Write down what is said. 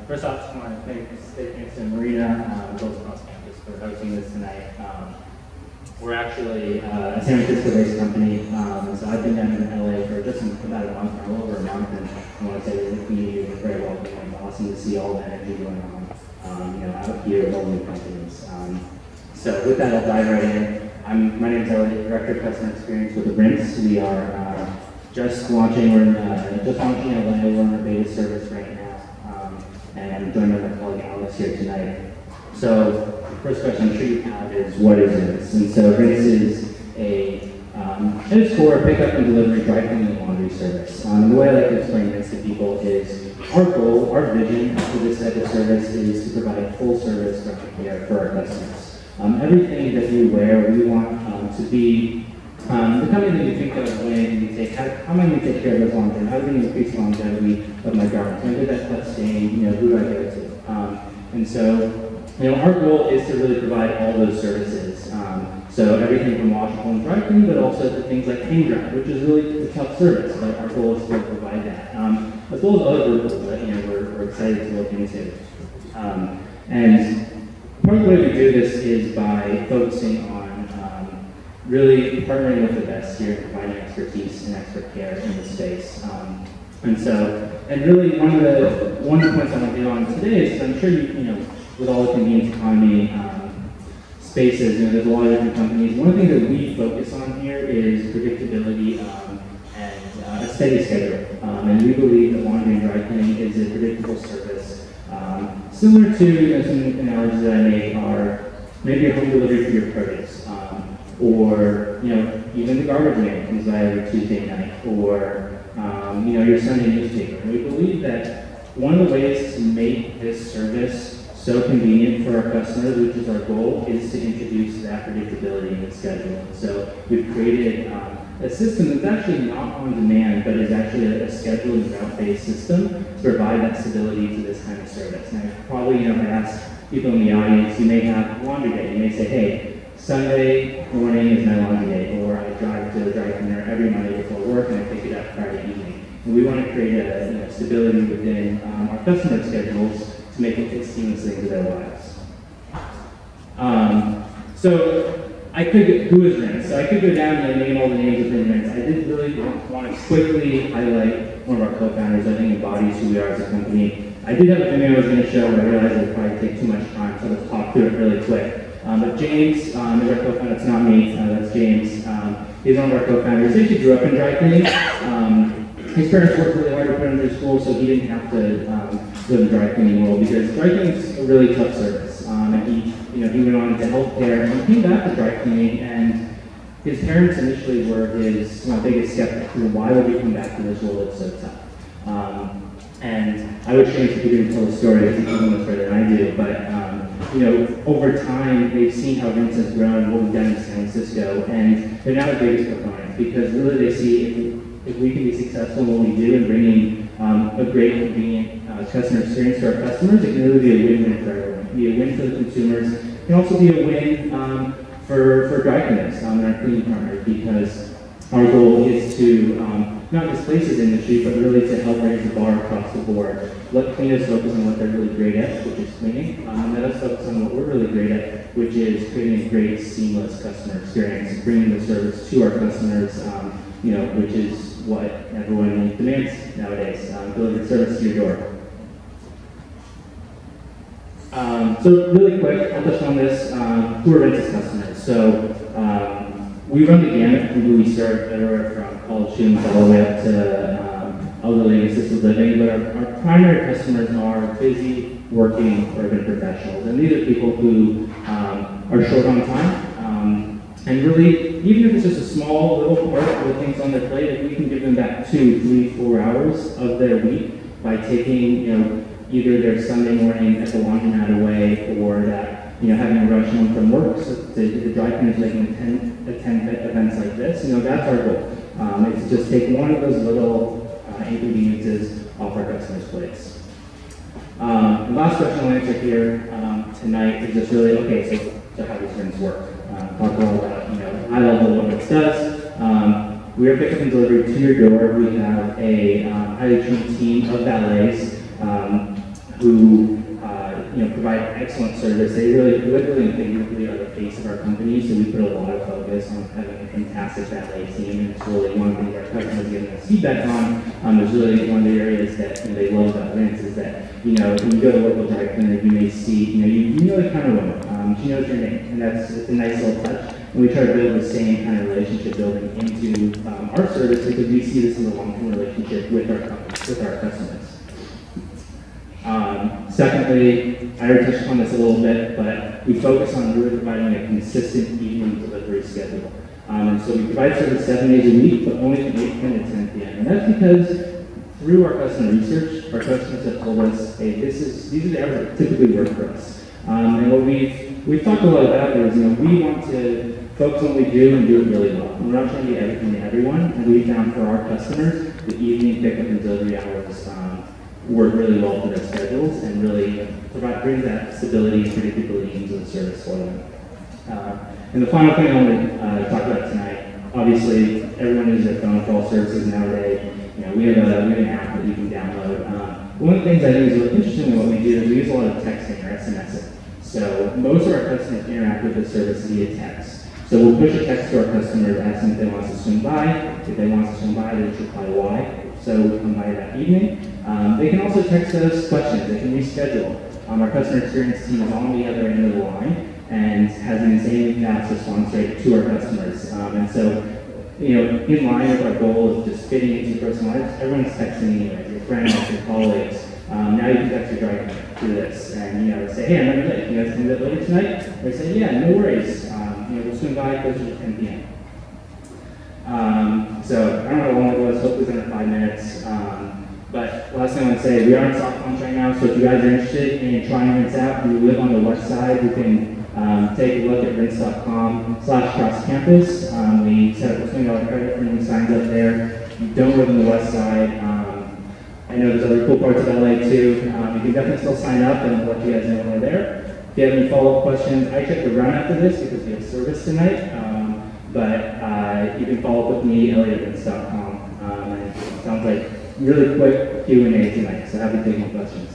First off, just want to say thanks to Marina, Girls Across Campus for hosting this tonight. We're actually a San Francisco-based company, so I've been down in LA for just about a month, or a little over a month, and I want to say that the community was very welcoming and awesome to see all the energy going on, out here with all the new companies. So with that, I'll dive right in. My name is Elliot, Director of Customer Experience with the Rinse. We are just launching. We're just launching in LA. We're on our beta service right now, and I'm joined by my colleague Alex here tonight. So the first question I'm sure you have is, what is Rinse? And so Rinse is at its core, pickup and delivery, dry cleaning and laundry service. The way I like to explain this to people is our goal, our vision for this type of service is to provide full service care for our customers. Everything that we wear, we want to be the company that you think of when you say, how am I going to take care of this long term? How am I going to increase the longevity of my garments? When did that cut stain? Who do I go to? And so, our goal is to really provide all those services. So everything from washable and dry cleaning, but also to things like hang dry, which is really a tough service, but our goal is to provide that. As well as other verticals that we're excited to look into. And part of the way we do this is by focusing on really partnering with the best here and providing expertise and expert care in the space. And really one of the points I want to hit on today is, I'm sure with all the convenience economy spaces, there's a lot of different companies. One of the things that we focus on here is predictability and a steady schedule. And we believe that laundry and dry cleaning is a predictable service. Similar to some analogies that I make are maybe a home delivery for your produce, or even the garbage man comes by every Tuesday night, or your Sunday newspaper. And we believe that one of the ways to make this service so convenient for our customers, which is our goal, is to introduce that predictability in the schedule. So we've created a system that's actually not on demand, but is actually a scheduled and route-based system to provide that stability to this kind of service. Now, probably, if I ask people in the audience, you may have laundry day. You may say, hey, Sunday morning is my laundry day, or I drive to the dry cleaner every Monday before work and I pick it up Friday evening. And we want to create a stability within our customer schedules to make it fit seamlessly into their lives. Who is Rinse? So I could go down and name all the names within Rinse. I did really want to quickly highlight one of our co-founders. I think embodies who we are as a company. I did have a video I was going to show, but I realized it would probably take too much time, so let's talk through it really quick. But James is our co-founder. It's not me, that's James. He's one of our co-founders. He actually grew up in dry cleaning. His parents worked really hard to put him through school, so he didn't have to live in the dry cleaning world, because dry cleaning is a really tough service. And he went on into healthcare and he came back to dry cleaning, and his parents initially were his biggest skeptics. Why would we come back to this world that's so tough? And I wish James could even tell the story, because he knows much better than I do. But over time, they've seen how Rinse has grown and what we've done in San Francisco, and they're now the biggest proponents, because really they see if we can be successful in what we do and bringing a great, convenient customer experience to our customers, it can really be a win-win for everyone. It can be a win for the consumers. It can also be a win for dry cleaners and our cleaning partners, because our goal is to not displace this industry, but really to help raise the bar across the board. Let cleaners focus on what they're really great at, which is cleaning, and let us focus on what we're really great at, which is creating a great, seamless customer experience, bringing the service to our customers, which is what everyone demands nowadays, delivered service to your door. So really quick, I'll touch on this, who are Rinse's customers. So we run the gamut from who we serve, everywhere from college students all the way up to elderly and assisted living, but our primary customers are busy, working, urban professionals. And these are people who are short on time, and really, even if it's just a small little part of the things on their plate, if we can give them back 2, 3, 4 hours of their week by taking, either their Sunday morning at the laundromat away, or that, having a rush home from work, so the dry cleaners making attend events like this, that's our goal. It's just take one of those little inconveniences off our customers' plates. The last question I'll answer here tonight is just really, okay, so how does Rinse work? Talk about high level what Rinse does. We are pickup and delivery to your door. We have a highly trained team of valets who provide excellent service. They really, literally and figuratively are the face of our company, so we put a lot of focus on having a fantastic valet team, and it's really one of the things our customers give us feedback on. Is really one of the areas that they love about Vince is that, when you go to a local dry cleaner, you may see, you know the kind of woman. She knows your name, and it's a nice little touch. And we try to build the same kind of relationship building into our service because we see this as a long-term relationship with our customers. Secondly, I already touched on this a little bit, but we focus on really providing a consistent evening delivery schedule. And so we provide service 7 days a week, but only from 8 p.m. to 10 p.m. And that's because through our customer research, our customers have told us, hey, these are the hours that typically work for us. And what we've talked a lot about is, we want to focus on what we do and do it really well. We're not trying to be everything to everyone, and we found for our customers, the evening pickup and delivery hours work really well for their schedules and really brings that stability and predictability into the service for them. And the final thing I want to talk about tonight, obviously everyone uses their phone for all services nowadays. We have an app that you can download. One of the things I think is really interesting in what we do is we use a lot of texting or SMSing. So most of our customers interact with the service via text. So we'll push a text to our customers asking if they want us to swing by. If they want us to swing by, they just reply why. So we'll come by that evening. They can also text us questions. They can reschedule. Our customer experience team is on the other end of the line and has an insanely fast response rate to our customers. And so, in line with our goal of just fitting into personal lives, everyone's texting anyway, your friends, your colleagues. Now you can text your driver through this and, say, hey, I'm running late. You guys can be a bit later tonight? They say, yeah, no worries. We'll swing by closer to 10 p.m. So I don't know how long it was, hopefully it's under 5 minutes. But last thing I want to say, we are in soft launch right now, so if you guys are interested in trying Rinse out, if you live on the west side, you can take a look at rinse.com/cross-campus. We set up a $20 credit for anyone who signs up there. If you don't live on the west side, I know there's other cool parts of LA too. You can definitely still sign up and let you guys know when we're there. If you have any follow-up questions, I checked the run after this because we have service tonight. But you can follow up with me, Elliot@rinse.com. And it sounds like really quick Q&A tonight, so happy to take more questions.